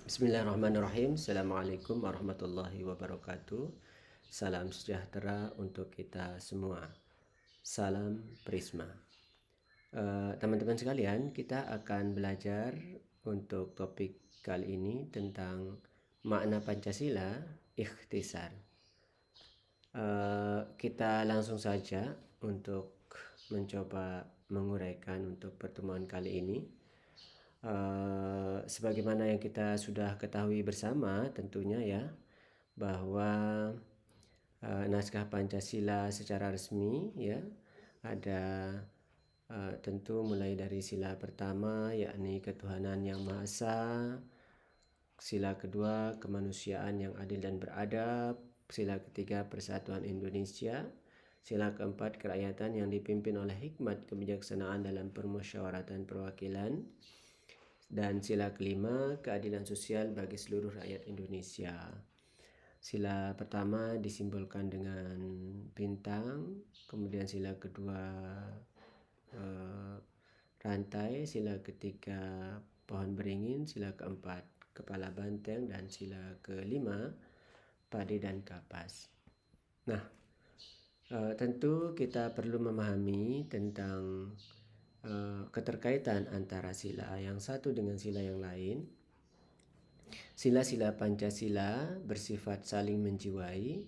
Bismillahirrahmanirrahim. Assalamualaikum warahmatullahi wabarakatuh. Salam sejahtera untuk kita semua. Salam Prisma. Teman-teman sekalian, kita akan belajar untuk topik kali ini tentang makna Pancasila, ikhtisar. Kita langsung saja untuk mencoba menguraikan untuk pertemuan kali ini. Sebagaimana yang kita sudah ketahui bersama tentunya ya, bahwa naskah Pancasila secara resmi ya ada tentu mulai dari sila pertama yakni ketuhanan yang Maha Esa, sila kedua kemanusiaan yang adil dan beradab, sila ketiga persatuan Indonesia, sila keempat kerakyatan yang dipimpin oleh hikmat kebijaksanaan dalam permusyawaratan perwakilan, dan sila kelima keadilan sosial bagi seluruh rakyat Indonesia. Sila pertama disimbolkan dengan bintang, kemudian sila kedua rantai, sila ketiga pohon beringin, sila keempat kepala banteng, dan sila kelima padi dan kapas. Nah, tentu kita perlu memahami tentang keterkaitan antara sila yang satu dengan sila yang lain. Sila-sila Pancasila bersifat saling menjiwai,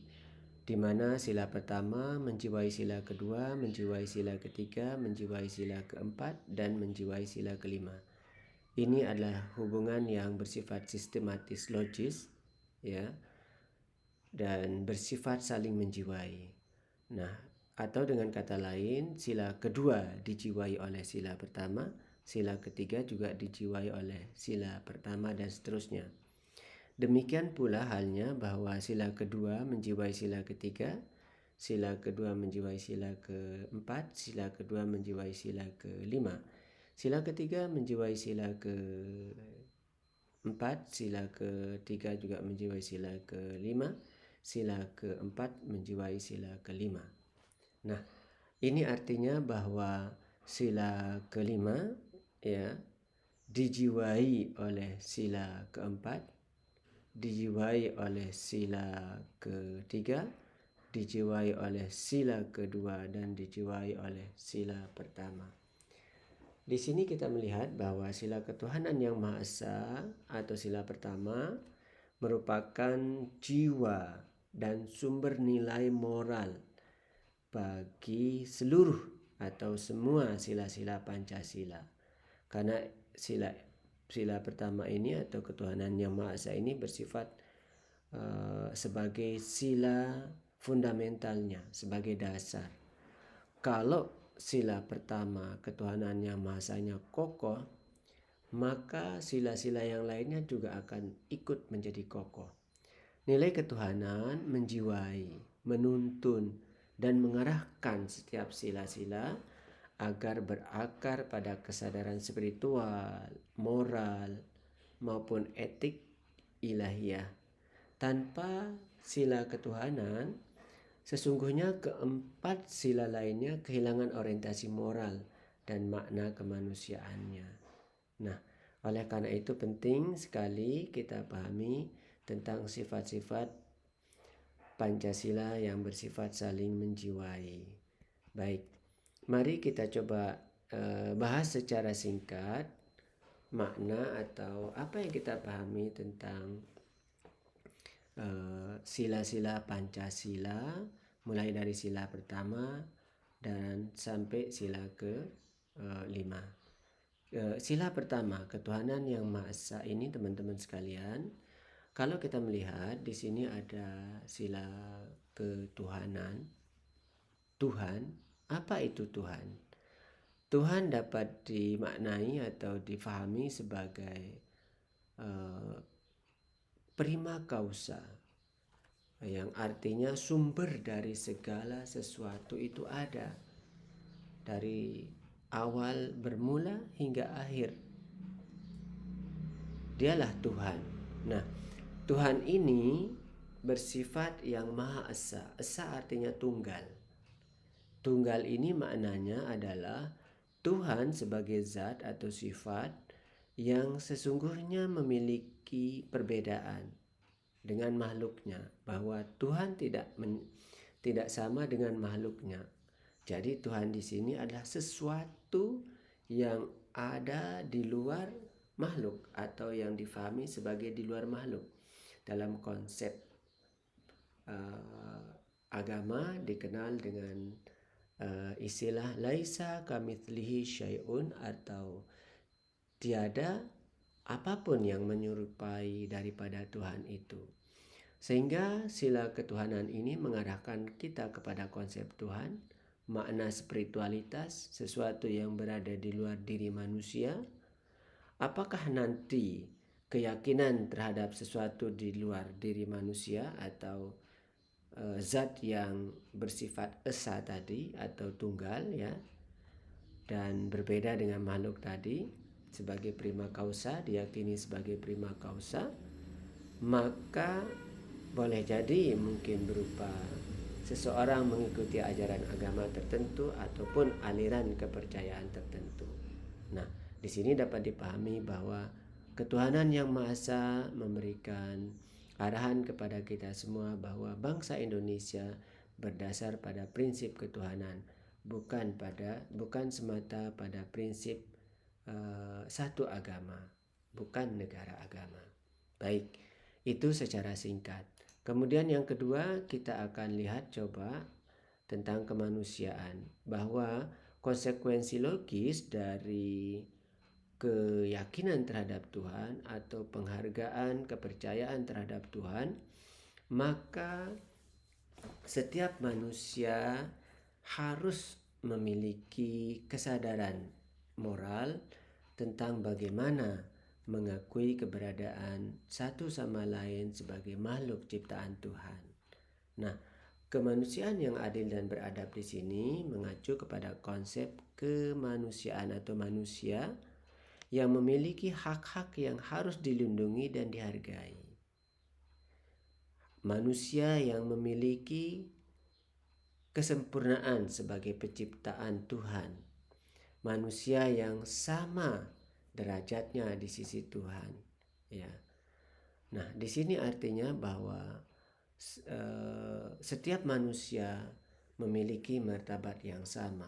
di mana sila pertama menjiwai sila kedua, menjiwai sila ketiga, menjiwai sila keempat, dan menjiwai sila kelima. Ini adalah hubungan yang bersifat sistematis logis, ya, dan bersifat saling menjiwai. Nah, atau dengan kata lain, sila kedua dijiwai oleh sila pertama, sila ketiga juga dijiwai oleh sila pertama, dan seterusnya. Demikian pula halnya bahwa sila kedua menjiwai sila ketiga, sila kedua menjiwai sila keempat, sila kedua menjiwai sila kelima, sila ketiga menjiwai sila keempat, sila ketiga juga menjiwai sila kelima, sila keempat menjiwai sila kelima. Nah, ini artinya bahwa sila kelima ya dijiwai oleh sila keempat, dijiwai oleh sila ketiga, dijiwai oleh sila kedua, dan dijiwai oleh sila pertama. Di sini kita melihat bahwa sila ketuhanan yang Maha Esa atau sila pertama merupakan jiwa dan sumber nilai moral bagi seluruh atau semua sila-sila Pancasila. Karena sila pertama ini atau ketuhanan yang Maha Esa ini bersifat sebagai sila fundamentalnya, sebagai dasar. Kalau sila pertama ketuhanan yang Maha Esanya kokoh, maka sila-sila yang lainnya juga akan ikut menjadi kokoh. Nilai ketuhanan menjiwai, menuntun, dan mengarahkan setiap sila-sila agar berakar pada kesadaran spiritual, moral, maupun etik ilahiyah. Tanpa sila ketuhanan, sesungguhnya keempat sila lainnya kehilangan orientasi moral dan makna kemanusiaannya. Nah, oleh karena itu penting sekali kita pahami tentang sifat-sifat Pancasila yang bersifat saling menjiwai. Baik, mari kita coba bahas secara singkat makna atau apa yang kita pahami tentang sila-sila Pancasila, mulai dari sila pertama dan sampai sila ke-5. Sila pertama, ketuhanan yang Maha Esa ini teman-teman sekalian, kalau kita melihat di sini ada sila ketuhanan, Tuhan. Apa itu Tuhan? Tuhan dapat dimaknai atau difahami sebagai prima causa, yang artinya sumber dari segala sesuatu itu ada, dari awal bermula hingga akhir. Dialah Tuhan. Nah, Tuhan ini bersifat yang Maha Esa. Esa artinya tunggal. Tunggal ini maknanya adalah Tuhan sebagai zat atau sifat yang sesungguhnya memiliki perbedaan dengan makhluknya, bahwa Tuhan tidak sama dengan makhluknya. Jadi Tuhan di sini adalah sesuatu yang ada di luar makhluk, atau yang difahami sebagai di luar makhluk. Dalam konsep agama dikenal dengan istilah laisa kamitslihi syai'un, atau tiada apapun yang menyerupai daripada Tuhan itu. Sehingga sila ketuhanan ini mengarahkan kita kepada konsep Tuhan, makna spiritualitas, sesuatu yang berada di luar diri manusia. Apakah nanti keyakinan terhadap sesuatu di luar diri manusia, atau zat yang bersifat esa tadi atau tunggal, ya, dan berbeda dengan makhluk tadi sebagai prima causa, diyakini sebagai prima causa, maka boleh jadi mungkin berupa seseorang mengikuti ajaran agama tertentu ataupun aliran kepercayaan tertentu. Nah, di sini dapat dipahami bahwa ketuhanan yang Maha Esa memberikan arahan kepada kita semua bahwa bangsa Indonesia berdasar pada prinsip ketuhanan, bukan semata pada prinsip satu agama, bukan negara agama. Baik, itu secara singkat. Kemudian yang kedua, kita akan lihat coba tentang kemanusiaan, bahwa konsekuensi logis dari keyakinan terhadap Tuhan atau penghargaan kepercayaan terhadap Tuhan, maka setiap manusia harus memiliki kesadaran moral tentang bagaimana mengakui keberadaan satu sama lain sebagai makhluk ciptaan Tuhan. Nah, kemanusiaan yang adil dan beradab di sini mengacu kepada konsep kemanusiaan atau manusia yang memiliki hak-hak yang harus dilindungi dan dihargai. Manusia yang memiliki kesempurnaan sebagai penciptaan Tuhan. Manusia yang sama derajatnya di sisi Tuhan, ya. Nah, di sini artinya bahwa setiap manusia memiliki martabat yang sama.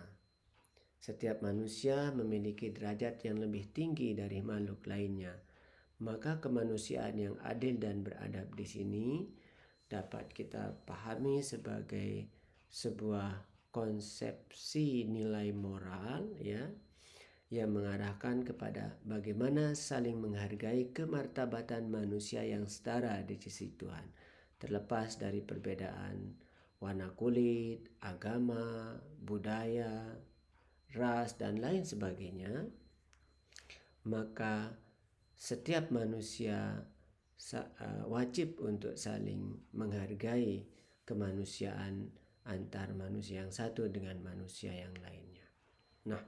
Setiap manusia memiliki derajat yang lebih tinggi dari makhluk lainnya. Maka kemanusiaan yang adil dan beradab di sini dapat kita pahami sebagai sebuah konsepsi nilai moral, ya, yang mengarahkan kepada bagaimana saling menghargai kemartabatan manusia yang setara di sisi Tuhan, terlepas dari perbedaan warna kulit, agama, budaya, ras, dan lain sebagainya. Maka setiap manusia wajib untuk saling menghargai kemanusiaan antar manusia yang satu dengan manusia yang lainnya. Nah,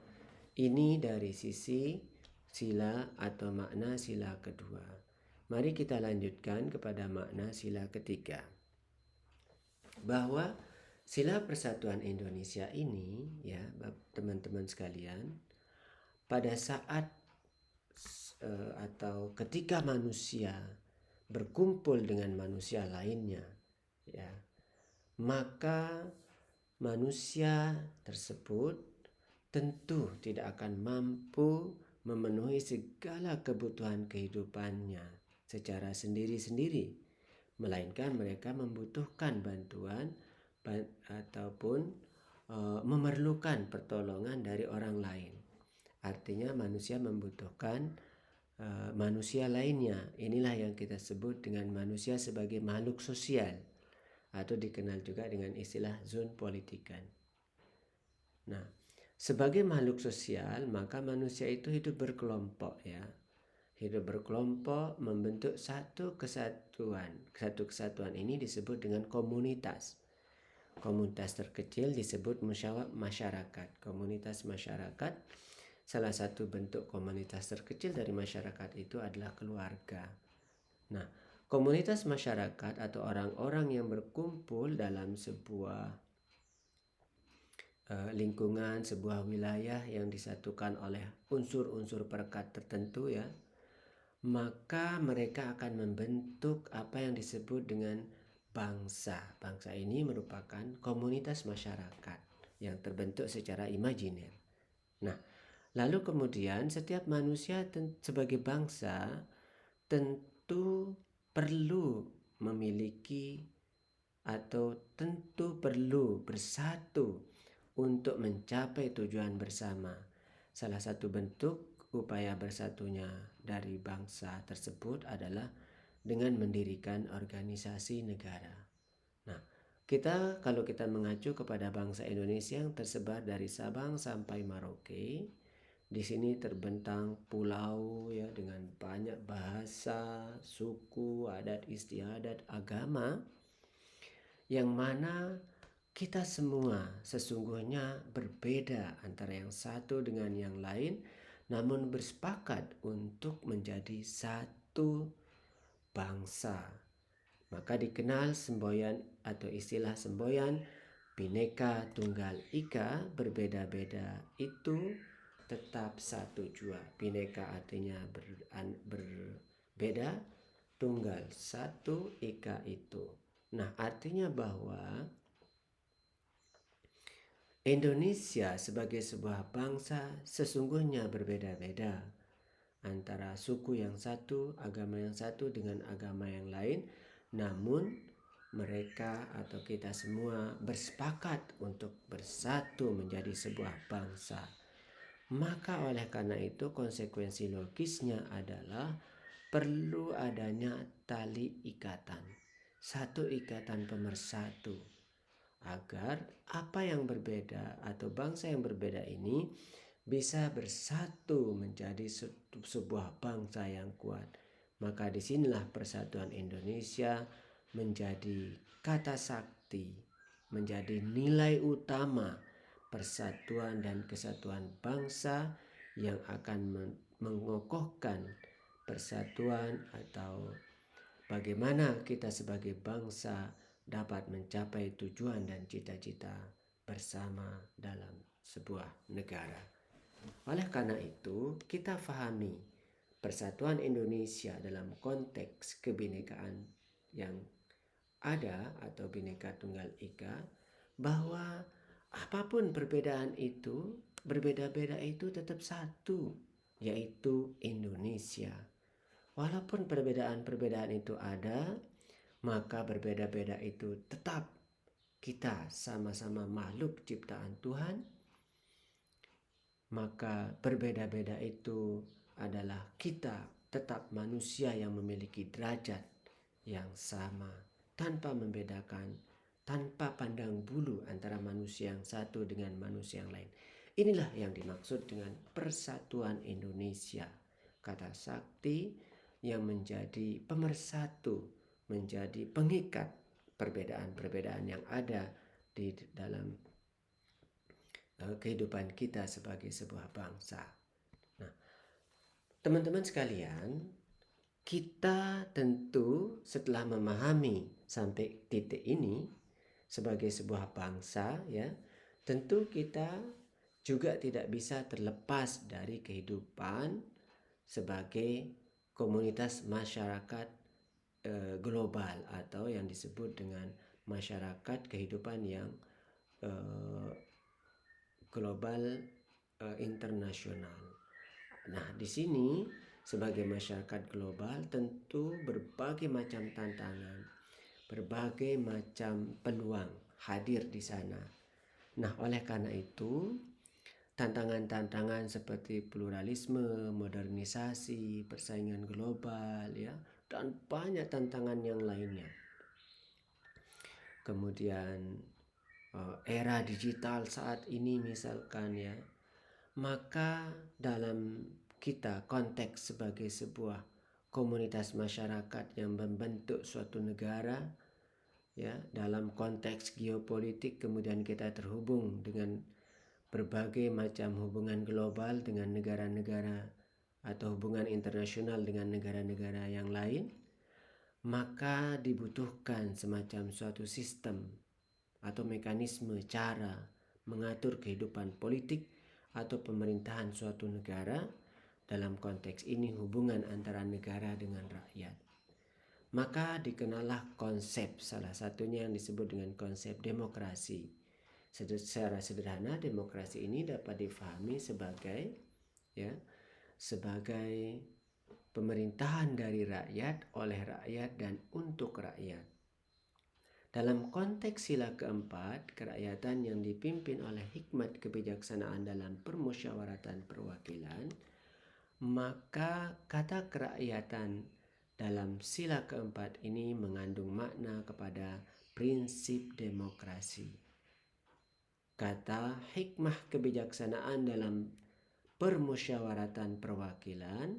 ini dari sisi sila atau makna sila kedua. Mari kita lanjutkan kepada makna sila ketiga, bahwa sila persatuan Indonesia ini, ya teman-teman sekalian, pada saat atau ketika manusia berkumpul dengan manusia lainnya, ya, maka manusia tersebut tentu tidak akan mampu memenuhi segala kebutuhan kehidupannya secara sendiri-sendiri, melainkan mereka membutuhkan bantuan ataupun memerlukan pertolongan dari orang lain. Artinya manusia membutuhkan manusia lainnya. Inilah yang kita sebut dengan manusia sebagai makhluk sosial, atau dikenal juga dengan istilah zoonpolitikan. Nah, sebagai makhluk sosial, maka manusia itu hidup berkelompok, ya. Hidup berkelompok membentuk satu kesatuan. Satu kesatuan ini disebut dengan komunitas. Komunitas terkecil disebut masyarakat. Komunitas masyarakat, salah satu bentuk komunitas terkecil dari masyarakat itu adalah keluarga. Nah, komunitas masyarakat atau orang-orang yang berkumpul dalam sebuah lingkungan, sebuah wilayah yang disatukan oleh unsur-unsur perekat tertentu, ya, maka mereka akan membentuk apa yang disebut dengan bangsa. Bangsa ini merupakan komunitas masyarakat yang terbentuk secara imajiner. Nah, lalu kemudian setiap manusia sebagai bangsa tentu perlu memiliki atau tentu perlu bersatu untuk mencapai tujuan bersama. Salah satu bentuk upaya bersatunya dari bangsa tersebut adalah dengan mendirikan organisasi negara. Nah, kalau kita mengacu kepada bangsa Indonesia yang tersebar dari Sabang sampai Merauke, di sini terbentang pulau ya dengan banyak bahasa, suku, adat istiadat, agama, yang mana kita semua sesungguhnya berbeda antara yang satu dengan yang lain, namun bersepakat untuk menjadi satu bangsa. Maka dikenal semboyan atau istilah semboyan Bhinneka Tunggal Ika, berbeda-beda itu tetap satu jua. Bhinneka artinya berbeda, tunggal satu, ika itu. Nah, artinya bahwa Indonesia sebagai sebuah bangsa sesungguhnya berbeda-beda antara suku yang satu, agama yang satu dengan agama yang lain, namun mereka atau kita semua bersepakat untuk bersatu menjadi sebuah bangsa. Maka oleh karena itu konsekuensi logisnya adalah perlu adanya tali ikatan, satu ikatan pemersatu, agar apa yang berbeda atau bangsa yang berbeda ini bisa bersatu menjadi sebuah bangsa yang kuat. Maka disinilah persatuan Indonesia menjadi kata sakti, menjadi nilai utama persatuan dan kesatuan bangsa yang akan mengokohkan persatuan atau bagaimana kita sebagai bangsa dapat mencapai tujuan dan cita-cita bersama dalam sebuah negara. Oleh karena itu, kita fahami persatuan Indonesia dalam konteks kebinekaan yang ada atau Bhinneka Tunggal Ika, bahwa apapun perbedaan itu, berbeda-beda itu tetap satu, yaitu Indonesia. Walaupun perbedaan-perbedaan itu ada, maka berbeda-beda itu tetap kita sama-sama makhluk ciptaan Tuhan. Maka berbeda-beda itu adalah kita tetap manusia yang memiliki derajat yang sama, tanpa membedakan, tanpa pandang bulu antara manusia yang satu dengan manusia yang lain. Inilah yang dimaksud dengan persatuan Indonesia, kata sakti yang menjadi pemersatu, menjadi pengikat perbedaan-perbedaan yang ada di dalam kehidupan kita sebagai sebuah bangsa. Nah, teman-teman sekalian, kita tentu setelah memahami sampai titik ini sebagai sebuah bangsa, ya, tentu kita juga tidak bisa terlepas dari kehidupan sebagai komunitas masyarakat global atau yang disebut dengan masyarakat kehidupan yang global internasional. Nah, di sini sebagai masyarakat global tentu berbagai macam tantangan, berbagai macam peluang hadir di sana. Nah, oleh karena itu tantangan-tantangan seperti pluralisme, modernisasi, persaingan global, ya, dan banyak tantangan yang lainnya. Kemudian era digital saat ini misalkan, ya, maka dalam kita konteks sebagai sebuah komunitas masyarakat yang membentuk suatu negara, ya, dalam konteks geopolitik, kemudian kita terhubung dengan berbagai macam hubungan global dengan negara-negara atau hubungan internasional dengan negara-negara yang lain, maka dibutuhkan semacam suatu sistem atau mekanisme cara mengatur kehidupan politik atau pemerintahan suatu negara dalam konteks ini hubungan antara negara dengan rakyat. Maka dikenallah konsep, salah satunya yang disebut dengan konsep demokrasi. Secara sederhana, demokrasi ini dapat difahami sebagai pemerintahan dari rakyat, oleh rakyat, dan untuk rakyat. Dalam konteks sila keempat, kerakyatan yang dipimpin oleh hikmat kebijaksanaan dalam permusyawaratan perwakilan, maka kata kerakyatan dalam sila keempat ini mengandung makna kepada prinsip demokrasi. Kata hikmah kebijaksanaan dalam permusyawaratan perwakilan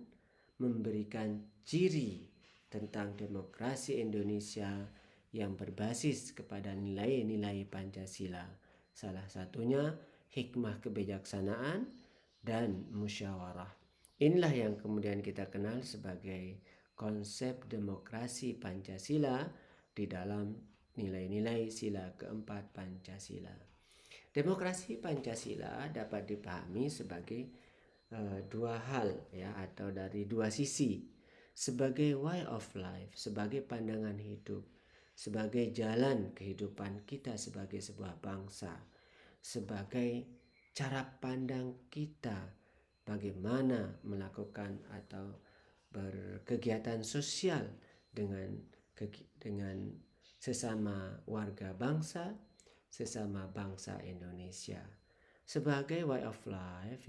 memberikan ciri tentang demokrasi Indonesia yang berbasis kepada nilai-nilai Pancasila. Salah satunya hikmah kebijaksanaan dan musyawarah. Inilah yang kemudian kita kenal sebagai konsep demokrasi Pancasila di dalam nilai-nilai sila keempat Pancasila. Demokrasi Pancasila dapat dipahami sebagai dua hal atau dari dua sisi, sebagai way of life, sebagai pandangan hidup, sebagai jalan kehidupan kita sebagai sebuah bangsa, sebagai cara pandang kita bagaimana melakukan atau berkegiatan sosial dengan sesama warga bangsa, sesama bangsa Indonesia. Sebagai way of life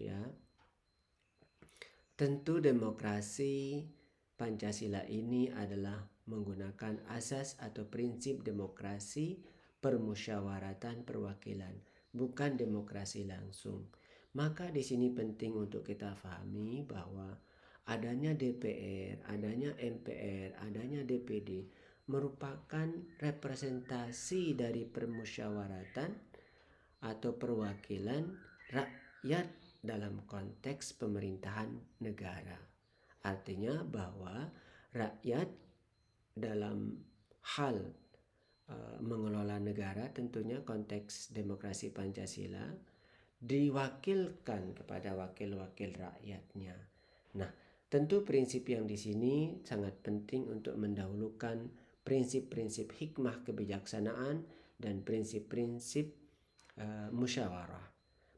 tentu demokrasi Pancasila ini adalah menggunakan asas atau prinsip demokrasi permusyawaratan perwakilan, bukan demokrasi langsung. Maka di sini penting untuk kita pahami bahwa adanya DPR, adanya MPR, adanya DPD merupakan representasi dari permusyawaratan atau perwakilan rakyat dalam konteks pemerintahan negara. Artinya bahwa rakyat dalam hal mengelola negara, tentunya konteks demokrasi Pancasila, diwakilkan kepada wakil-wakil rakyatnya. Nah, tentu prinsip yang di sini sangat penting untuk mendahulukan prinsip-prinsip hikmah kebijaksanaan dan prinsip-prinsip musyawarah.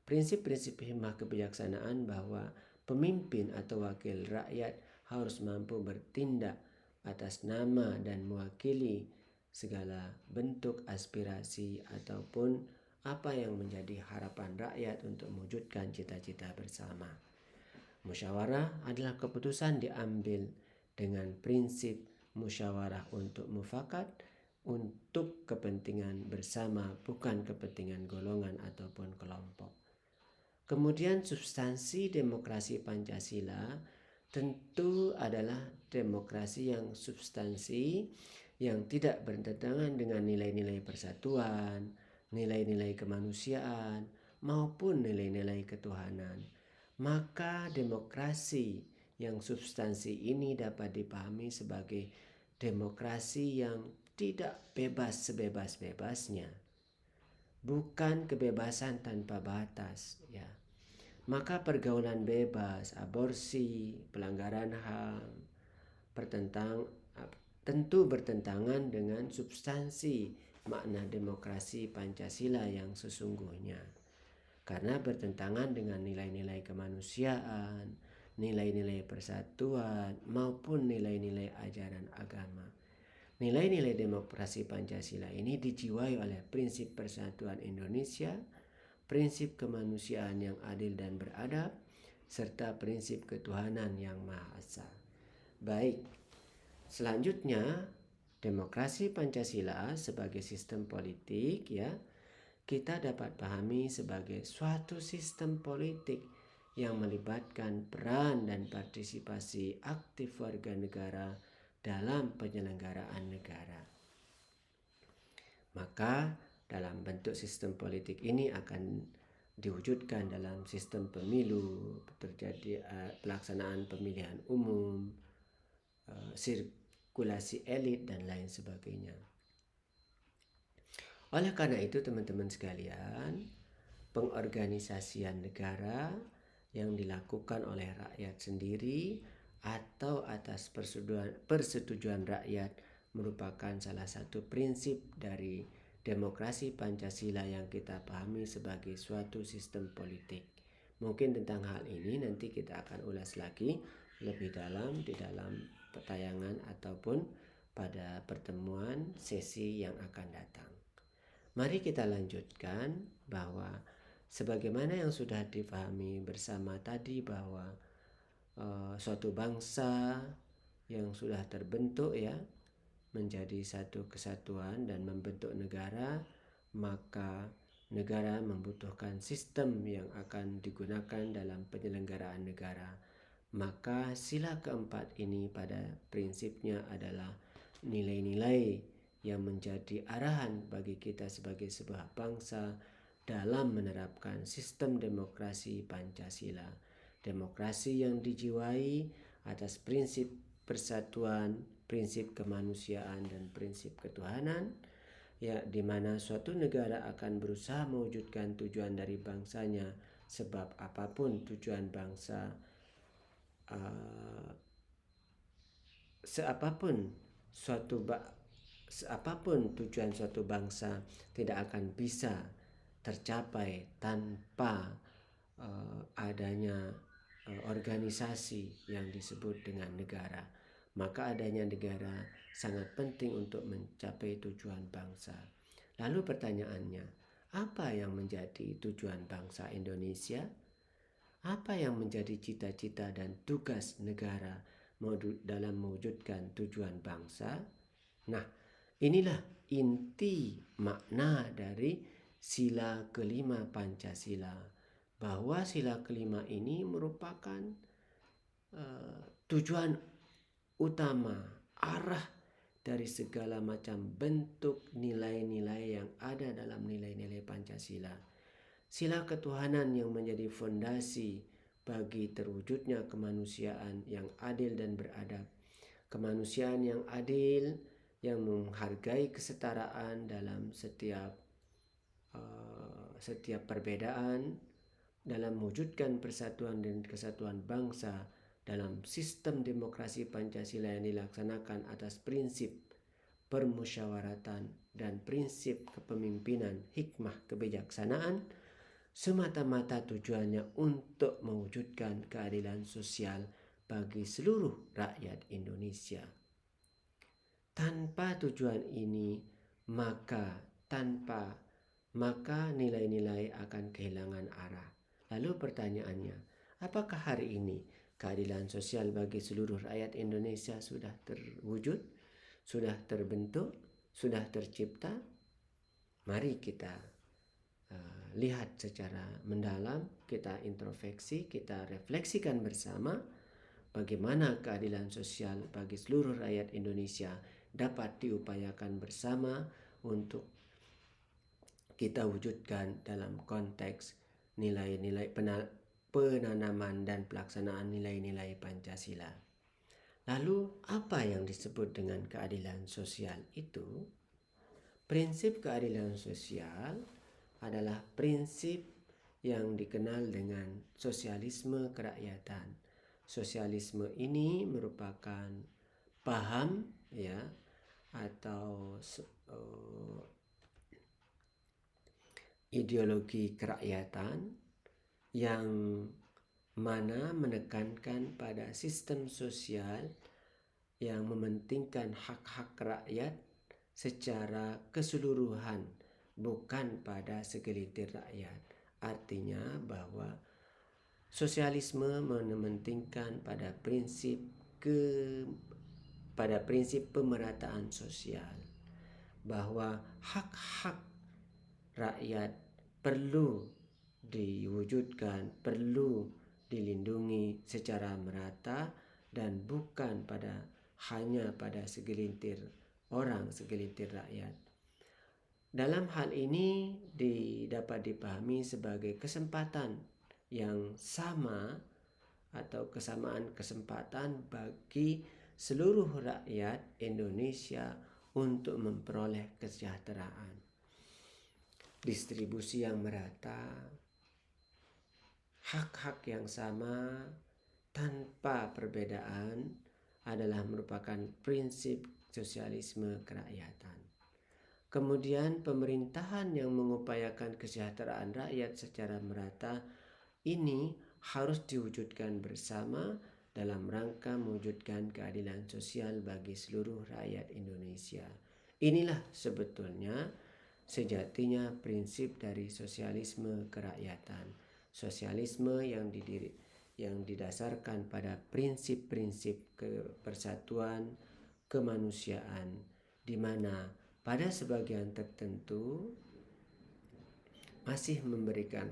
Prinsip-prinsip hikmah kebijaksanaan bahwa pemimpin atau wakil rakyat harus mampu bertindak atas nama dan mewakili segala bentuk aspirasi ataupun apa yang menjadi harapan rakyat untuk mewujudkan cita-cita bersama. Musyawarah adalah keputusan diambil dengan prinsip musyawarah untuk mufakat, untuk kepentingan bersama, bukan kepentingan golongan ataupun kelompok. Kemudian substansi demokrasi Pancasila tentu adalah demokrasi yang substansi, yang tidak bertentangan dengan nilai-nilai persatuan, nilai-nilai kemanusiaan, maupun nilai-nilai ketuhanan. Maka demokrasi yang substansi ini dapat dipahami sebagai demokrasi yang tidak bebas sebebas-bebasnya, bukan kebebasan tanpa batas Maka pergaulan bebas, aborsi, pelanggaran HAM tentu bertentangan dengan substansi makna demokrasi Pancasila yang sesungguhnya, karena bertentangan dengan nilai-nilai kemanusiaan, nilai-nilai persatuan, maupun nilai-nilai ajaran agama. Nilai-nilai demokrasi Pancasila ini dijiwai oleh prinsip persatuan Indonesia, prinsip kemanusiaan yang adil dan beradab, serta prinsip ketuhanan yang Maha Esa. Baik, selanjutnya demokrasi Pancasila sebagai sistem politik kita dapat pahami sebagai suatu sistem politik yang melibatkan peran dan partisipasi aktif warga negara dalam penyelenggaraan negara. Maka dalam bentuk sistem politik ini akan diwujudkan dalam sistem pemilu, terjadi pelaksanaan pemilihan umum, sirkulasi elit, dan lain sebagainya. Oleh karena itu teman-teman sekalian, pengorganisasian negara yang dilakukan oleh rakyat sendiri atau atas persetujuan rakyat merupakan salah satu prinsip dari demokrasi Pancasila yang kita pahami sebagai suatu sistem politik. Mungkin tentang hal ini nanti kita akan ulas lagi lebih dalam di dalam tayangan ataupun pada pertemuan sesi yang akan datang. Mari kita lanjutkan bahwa sebagaimana yang sudah dipahami bersama tadi bahwa suatu bangsa yang sudah terbentuk ya menjadi satu kesatuan dan membentuk negara, maka negara membutuhkan sistem yang akan digunakan dalam penyelenggaraan negara. Maka sila keempat ini pada prinsipnya adalah nilai-nilai yang menjadi arahan bagi kita sebagai sebuah bangsa dalam menerapkan sistem demokrasi Pancasila. Demokrasi yang dijiwai atas prinsip persatuan, prinsip kemanusiaan, dan prinsip ketuhanan, ya, di mana suatu negara akan berusaha mewujudkan tujuan dari bangsanya, sebab apapun tujuan bangsa, seapapun tujuan suatu bangsa tidak akan bisa tercapai tanpa adanya organisasi yang disebut dengan negara. Maka adanya negara sangat penting untuk mencapai tujuan bangsa. Lalu pertanyaannya, apa yang menjadi tujuan bangsa Indonesia? Apa yang menjadi cita-cita dan tugas negara dalam mewujudkan tujuan bangsa? Nah, inilah inti makna dari sila kelima Pancasila, bahwa sila kelima ini merupakan tujuan utama, arah dari segala macam bentuk nilai-nilai yang ada dalam nilai-nilai Pancasila. Sila ketuhanan yang menjadi fondasi bagi terwujudnya kemanusiaan yang adil dan beradab. Kemanusiaan yang adil yang menghargai kesetaraan dalam setiap perbedaan, dalam mewujudkan persatuan dan kesatuan bangsa dalam sistem demokrasi Pancasila yang dilaksanakan atas prinsip permusyawaratan dan prinsip kepemimpinan hikmah kebijaksanaan, semata-mata tujuannya untuk mewujudkan keadilan sosial bagi seluruh rakyat Indonesia. Tanpa tujuan ini, maka nilai-nilai akan kehilangan arah. Lalu pertanyaannya, apakah hari ini keadilan sosial bagi seluruh rakyat Indonesia sudah terwujud, sudah terbentuk, sudah tercipta? Mari kita lihat secara mendalam, kita introspeksi, kita refleksikan bersama bagaimana keadilan sosial bagi seluruh rakyat Indonesia dapat diupayakan bersama untuk kita wujudkan dalam konteks nilai-nilai penanaman dan pelaksanaan nilai-nilai Pancasila. Lalu apa yang disebut dengan keadilan sosial itu? Prinsip keadilan sosial adalah prinsip yang dikenal dengan sosialisme kerakyatan. Sosialisme ini merupakan paham ya atau ideologi kerakyatan yang mana menekankan pada sistem sosial yang mementingkan hak-hak rakyat secara keseluruhan, bukan pada segelintir rakyat. Artinya bahwa sosialisme mementingkan pada prinsip pemerataan sosial, bahwa hak-hak rakyat perlu diwujudkan, perlu dilindungi secara merata dan bukan hanya pada segelintir orang, segelintir rakyat. Dalam hal ini dapat dipahami sebagai kesempatan yang sama atau kesamaan kesempatan bagi seluruh rakyat Indonesia untuk memperoleh kesejahteraan. Distribusi yang merata, hak-hak yang sama tanpa perbedaan adalah merupakan prinsip sosialisme kerakyatan. Kemudian pemerintahan yang mengupayakan kesejahteraan rakyat secara merata ini harus diwujudkan bersama dalam rangka mewujudkan keadilan sosial bagi seluruh rakyat Indonesia. Inilah sebetulnya sejatinya prinsip dari sosialisme kerakyatan. Sosialisme yang didasarkan pada prinsip-prinsip persatuan kemanusiaan, di mana pada sebagian tertentu masih memberikan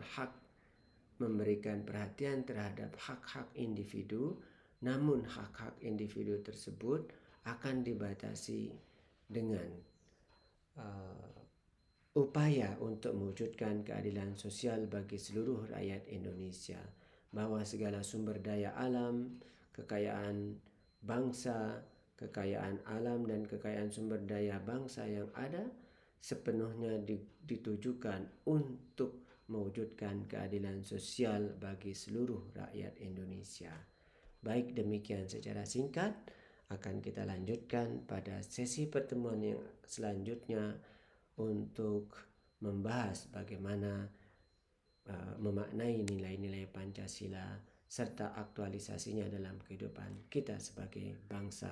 perhatian terhadap hak-hak individu, namun hak-hak individu tersebut akan dibatasi dengan upaya untuk mewujudkan keadilan sosial bagi seluruh rakyat Indonesia, bahwa segala sumber daya alam, kekayaan bangsa, kekayaan alam dan kekayaan sumber daya bangsa yang ada sepenuhnya ditujukan untuk mewujudkan keadilan sosial bagi seluruh rakyat Indonesia. Baik, demikian secara singkat. Akan kita lanjutkan pada sesi pertemuan yang selanjutnya untuk membahas bagaimana memaknai nilai-nilai Pancasila serta aktualisasinya dalam kehidupan kita sebagai bangsa,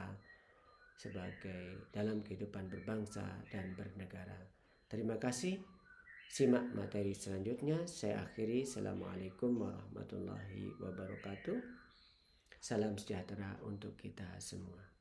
sebagai dalam kehidupan berbangsa dan bernegara. Terima kasih. Simak materi selanjutnya. Saya akhiri. Assalamualaikum warahmatullahi wabarakatuh. Salam sejahtera untuk kita semua.